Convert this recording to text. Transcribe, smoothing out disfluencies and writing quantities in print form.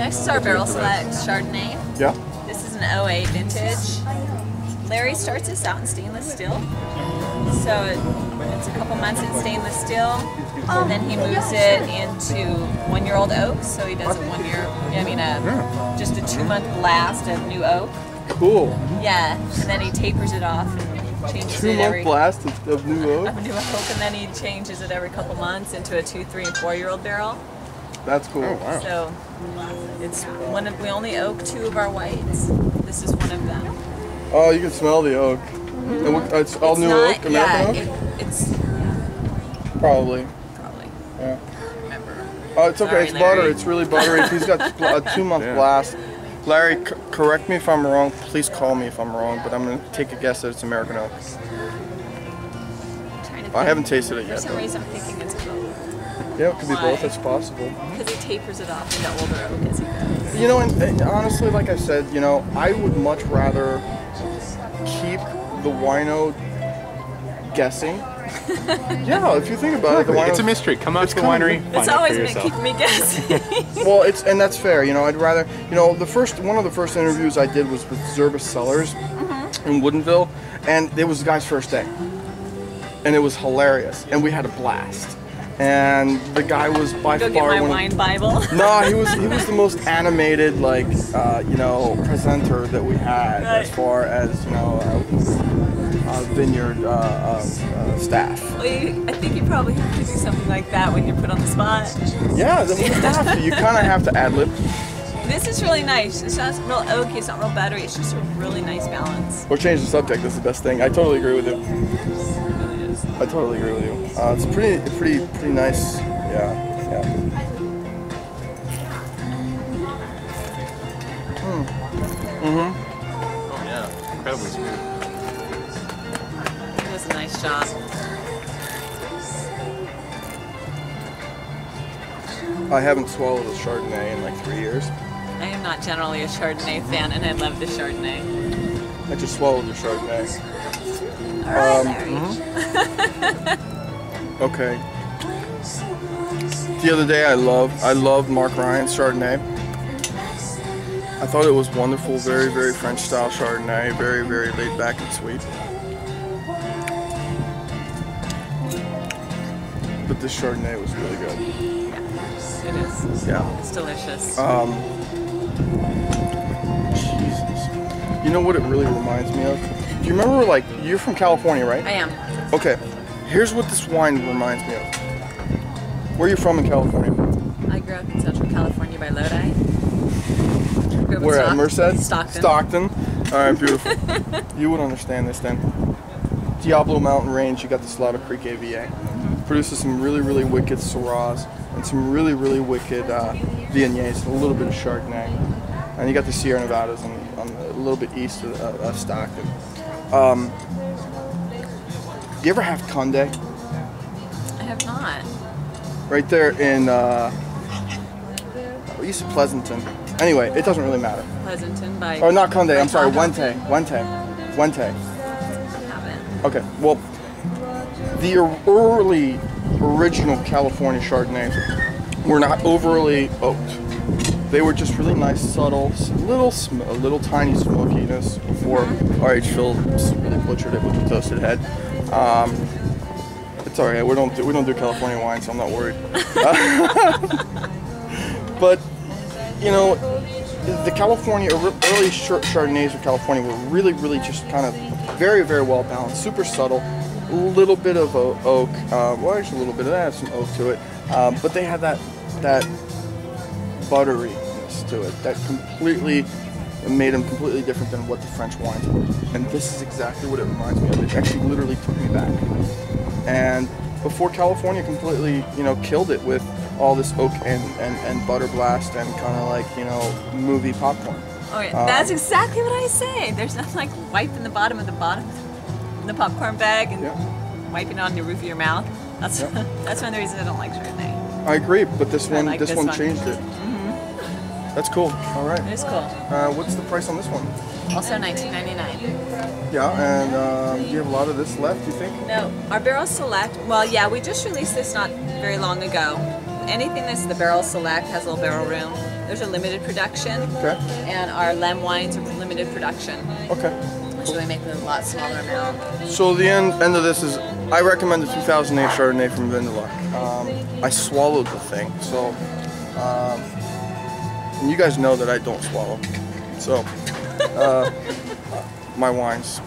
Next is our Barrel Select Chardonnay. Yeah. This is an '08 vintage. Larry starts this out in stainless steel. So it's a couple months in stainless steel. And then he moves it into 1-year-old oak. So he does just a 2-month blast of new oak. Cool. Yeah. And then he tapers it off and changes it 2-month blast of new oak? Of new oak, and then he changes it every couple months into a 2-, 3-, and 4-year-old barrel. That's cool. Oh, wow. So it's we only oak 2 of our whites. This is one of them. Oh, you can smell the oak. Mm-hmm. It's all new oak, American oak? It's probably. Yeah. I can't remember. Oh, it's okay. Sorry, it's Larry. butter. It's really buttery. He's got a 2-month blast. Larry, correct me if I'm wrong. Please call me if I'm wrong, but I'm going to take a guess that it's American oak. I haven't tasted it yet. For some reason, I'm thinking it's both. Yeah, it could be both. It's possible. Because he tapers it off into older oak as he goes. You know, and honestly, like I said, you know, I would much rather keep the wino guessing. Yeah, if you think about it, it's a mystery. Come out to the winery. It's always been keeping me guessing. Well, and that's fair. You know, I'd rather, you know, one of the first interviews I did was with Zerbis Cellars in Woodinville, and it was the guy's first day, and it was hilarious, and we had a blast. And the guy was by far Go get my wine Bible. No, he was the most animated, like, you know, presenter that we had, as far as, you know, vineyard staff. Well, I think you probably have to do something like that when you're put on the spot. Yeah, you kind of have to ad-lib. This is really nice. It's not real oaky, it's not real buttery, it's just a really nice balance. Or change the subject, that's the best thing. I totally agree with you. I totally agree with you. It's pretty nice. Yeah. Oh yeah, incredibly smooth. It was a nice job. I haven't swallowed a Chardonnay in like 3 years. I am not generally a Chardonnay fan, and I love the Chardonnay. I just swallowed the Chardonnay. All right, Larry. Okay. The other day I loved Mark Ryan's Chardonnay. I thought it was wonderful, very, very French style Chardonnay, very, very laid back and sweet. But this Chardonnay was really good. Yes, it is. Yeah. It's delicious. Jesus. You know what it really reminds me of? Do you remember, like, you're from California, right? I am. Okay. Here's what this wine reminds me of. Where are you from in California? I grew up in Central California by Lodi. Where at Merced? Stockton. All right, beautiful. You would understand this then. Diablo Mountain Range, you got the Slaughter Creek AVA. Produces some really, really wicked Syrahs and some really, really wicked Viogniers, a little bit of Chardonnay. And you got the Sierra Nevadas on a little bit east of Stockton. You ever have Conde? I have not. Right there in east of Pleasanton. Anyway, it doesn't really matter. Pleasanton by... Oh, not Conde, I'm sorry, Tahoe. Wente. I haven't. Okay, well, the early original California Chardonnays were not overly oaked. They were just really nice, subtle, a little tiny smokiness before R.H. Phil really butchered it with the toasted head. It's alright, we don't do California wine, so I'm not worried. But, you know, the California, early Chardonnays of California were really, really just kind of very, very well balanced, super subtle, a little bit of oak, well actually a little bit of that, some oak to it, but they had that butteriness to it that completely made them completely different than what the French wines were. And this is exactly what it reminds me of. It actually literally took me back. And before California completely, you know, killed it with all this oak and butter blast and kind of like, you know, movie popcorn. Oh yeah, that's exactly what I say. There's nothing like wiping the bottom of the popcorn bag and wiping it on the roof of your mouth. That's that's one of the reasons I don't like Chardonnay. I agree, but this one changed it. That's cool. All right. It is cool. What's the price on this one? Also $19.99. Yeah, and do you have a lot of this left, you think? No, our Barrel Select, well yeah, we just released this not very long ago. Anything that's the Barrel Select has a little barrel room. Those are limited production. Okay. And our Lem wines are limited production. Okay. So we make them in a lot smaller amount. So the end of this is, I recommend the 2008 Chardonnay from Vin du Lac. I swallowed the thing, so and you guys know that I don't swallow. So my wines.